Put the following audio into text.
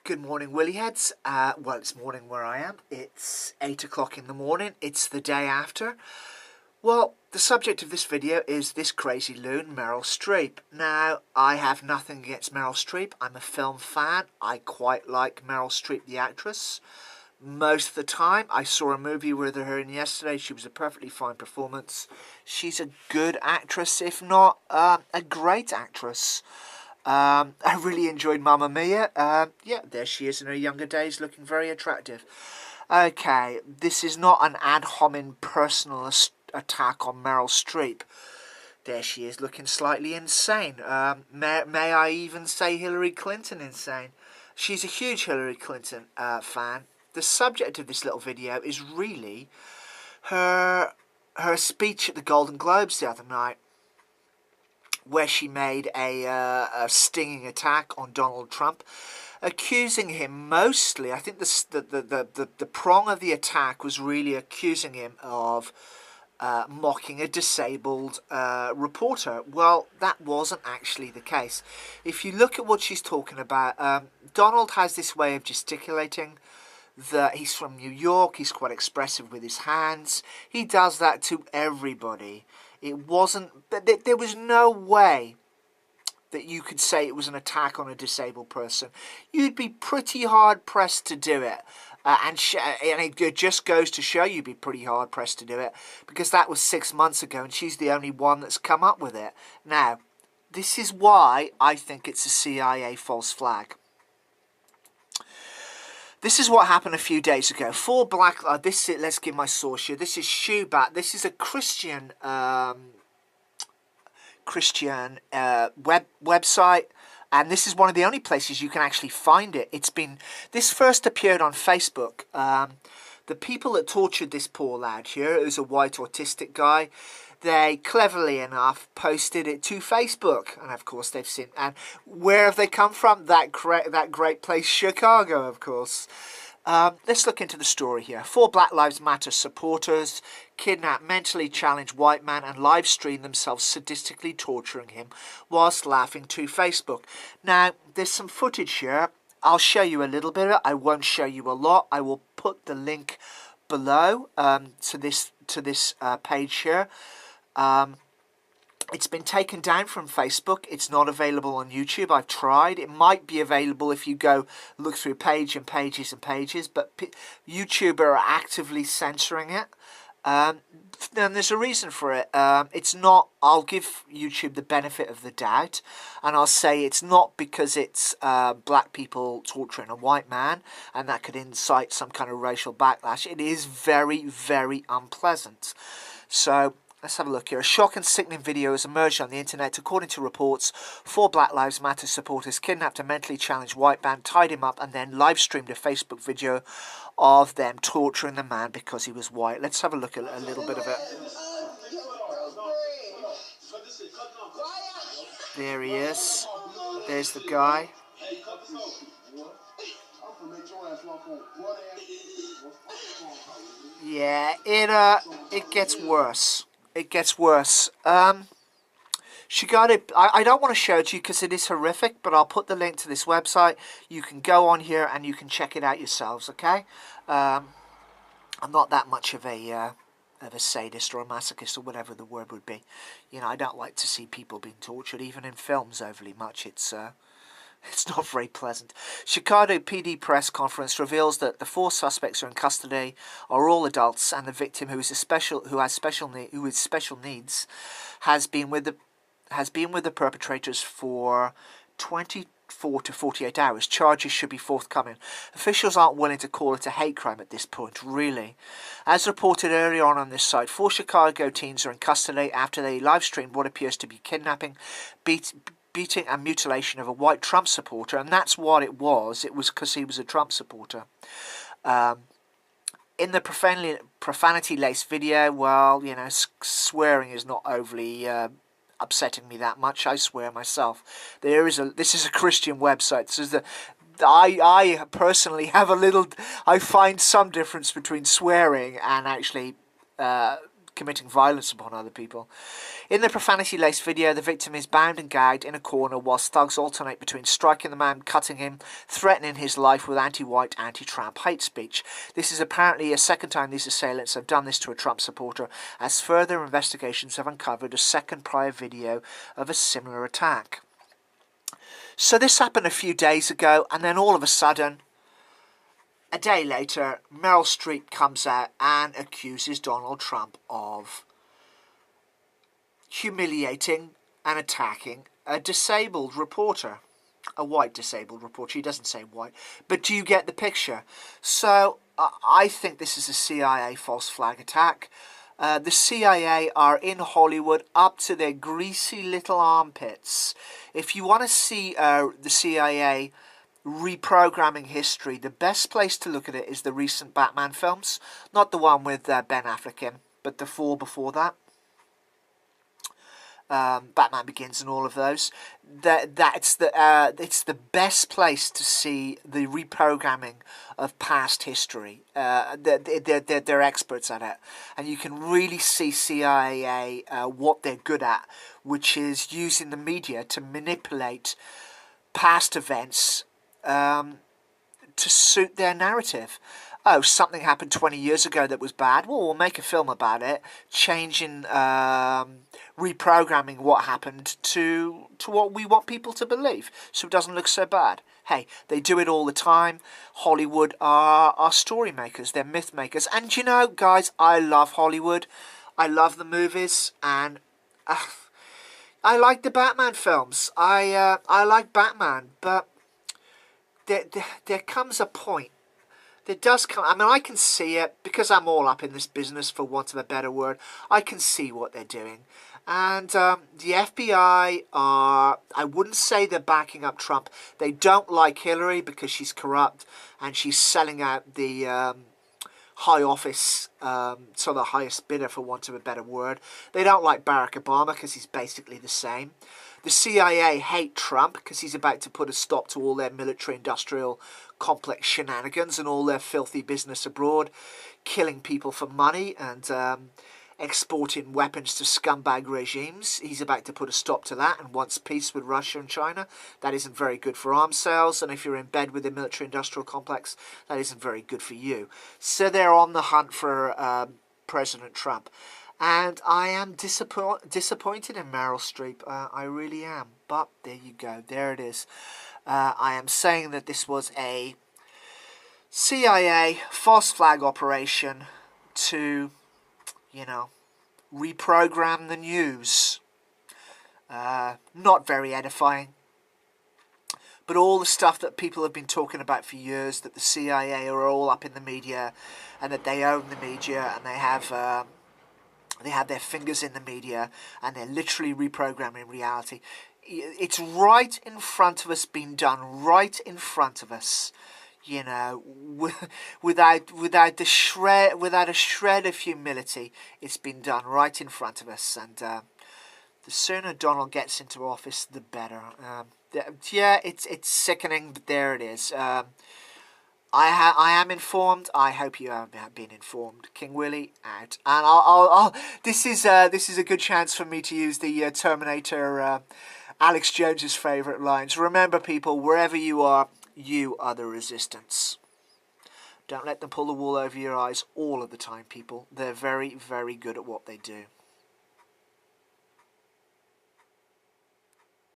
Good morning, Willyheads. Well, it's morning where I am. It's 8 o'clock in the morning. It's the day after. Well, the subject of this video is this crazy loon, Meryl Streep. Now, I have nothing against Meryl Streep. I'm a film fan. I quite like Meryl Streep, the actress. Most of the time, I saw a movie with her in yesterday. She was a perfectly fine performance. She's a good actress, if not a great actress. I really enjoyed Mamma Mia. Yeah, there she is in her younger days, looking very attractive. Okay, this is not an ad hominem personal attack on Meryl Streep. There she is, looking slightly insane. May I even say Hillary Clinton insane? She's a huge Hillary Clinton fan. The subject of this little video is really her speech at the Golden Globes the other night, where she made a stinging attack on Donald Trump, accusing him mostly, I think the prong of the attack was really accusing him of mocking a disabled reporter. Well, that wasn't actually the case. If you look at what she's talking about, Donald has this way of gesticulating, that he's from New York, he's quite expressive with his hands. He does that to everybody. It wasn't, there was no way that you could say it was an attack on a disabled person. You'd be pretty hard pressed to do it. And it just goes to show you'd be pretty hard pressed to do it, because that was 6 months ago and she's the only one that's come up with it. Now, this is why I think it's a CIA false flag. This is what happened a few days ago. Four black... let's give my source here. This is Shubat. This is a Christian website. And this is one of the only places you can actually find it. This first appeared on Facebook. The people that tortured this poor lad here, who's a white autistic guy, they cleverly enough posted it to Facebook, and of course they've seen. And where have they come from? That great place, Chicago, of course. Let's look into the story here. 4 Black Lives Matter supporters kidnap mentally challenged white man and live stream themselves sadistically torturing him whilst laughing to Facebook. Now, there's some footage here. I'll show you a little bit of it. I won't show you a lot. I will put the link below to this page here. It's been taken down from Facebook. It's not available on YouTube. I've tried. It might be available if you go look through page and pages and pages, but YouTube are actively censoring it. And there's a reason for it. It's not, I'll give YouTube the benefit of the doubt, and I'll say it's not because it's black people torturing a white man, and that could incite some kind of racial backlash. It is very, very unpleasant. So let's have a look here. A shock and sickening video has emerged on the internet. According to reports, 4 Black Lives Matter supporters kidnapped a mentally challenged white man, tied him up, and then live streamed a Facebook video of them torturing the man because he was white. Let's have a look at a little bit of it. There he is. There's the guy. Yeah, it gets worse. It gets worse. She got it. I don't want to show it to you because it is horrific, but I'll put the link to this website. You can go on here and you can check it out yourselves, okay? I'm not that much of a sadist or a masochist or whatever the word would be. You know, I don't like to see people being tortured, even in films, overly much. It's not very pleasant. Chicago PD press conference reveals that the 4 suspects are in custody, are all adults, and the victim, who has special needs, has been with the perpetrators for 24 to 48 hours. Charges should be forthcoming. Officials aren't willing to call it a hate crime at this point, really. As reported earlier on this site, 4 Chicago teens are in custody after they live-streamed what appears to be kidnapping, beating and mutilation of a white Trump supporter, and that's what it was. It was because he was a Trump supporter. In the profanity-laced video, well, you know, swearing is not overly upsetting me that much. I swear myself. This is a Christian website. This is I personally have I find some difference between swearing and actually committing violence upon other people. In the profanity-laced video, the victim is bound and gagged in a corner whilst thugs alternate between striking the man, cutting him, threatening his life with anti-white, anti-Trump hate speech. This is apparently a second time these assailants have done this to a Trump supporter, as further investigations have uncovered a second prior video of a similar attack. So this happened a few days ago, and then all of a sudden, a day later, Meryl Streep comes out and accuses Donald Trump of humiliating and attacking a disabled reporter. A white disabled reporter. He doesn't say white. But do you get the picture? So, I think this is a CIA false flag attack. The CIA are in Hollywood up to their greasy little armpits. If you want to see the CIA reprogramming history, the best place to look at it is the recent Batman films. Not the one with Ben Affleck in, but the 4 before that. Batman Begins and all of those. It's the best place to see the reprogramming of past history. They're experts at it, and you can really see CIA what they're good at, which is using the media to manipulate past events to suit their narrative. Oh, something happened 20 years ago that was bad. Well, we'll make a film about it, changing, reprogramming what happened to what we want people to believe, so it doesn't look so bad. Hey, they do it all the time. Hollywood are story makers, they're myth makers. And you know, guys, I love Hollywood. I love the movies, and I like the Batman films. I like Batman, but there comes a point. There does come. I mean, I can see it because I'm all up in this business, for want of a better word. I can see what they're doing, and the FBI are. I wouldn't say they're backing up Trump. They don't like Hillary because she's corrupt and she's selling out the high office, so the highest bidder, for want of a better word. They don't like Barack Obama because he's basically the same. The CIA hate Trump because he's about to put a stop to all their military-industrial complex shenanigans and all their filthy business abroad, killing people for money and exporting weapons to scumbag regimes. He's about to put a stop to that and wants peace with Russia and China. That isn't very good for arms sales, and if you're in bed with the military-industrial complex, that isn't very good for you. So they're on the hunt for President Trump. And I am disappointed in Meryl Streep. I really am. But there you go. There it is. I am saying that this was a CIA false flag operation to, you know, reprogram the news. Not very edifying. But all the stuff that people have been talking about for years, that the CIA are all up in the media and that they own the media and they have their fingers in the media and they're literally reprogramming reality. It's right in front of us, being done right in front of us, you know, without a shred of humility. It's been done right in front of us, and the sooner Donald gets into office, the better. Yeah, it's sickening, but there it is. I am informed. I hope you have been informed. King Willie out, and I'll this is a good chance for me to use the Terminator, Alex Jones's favourite lines. Remember, people, wherever you are the resistance. Don't let them pull the wool over your eyes all of the time, people. They're very, very good at what they do.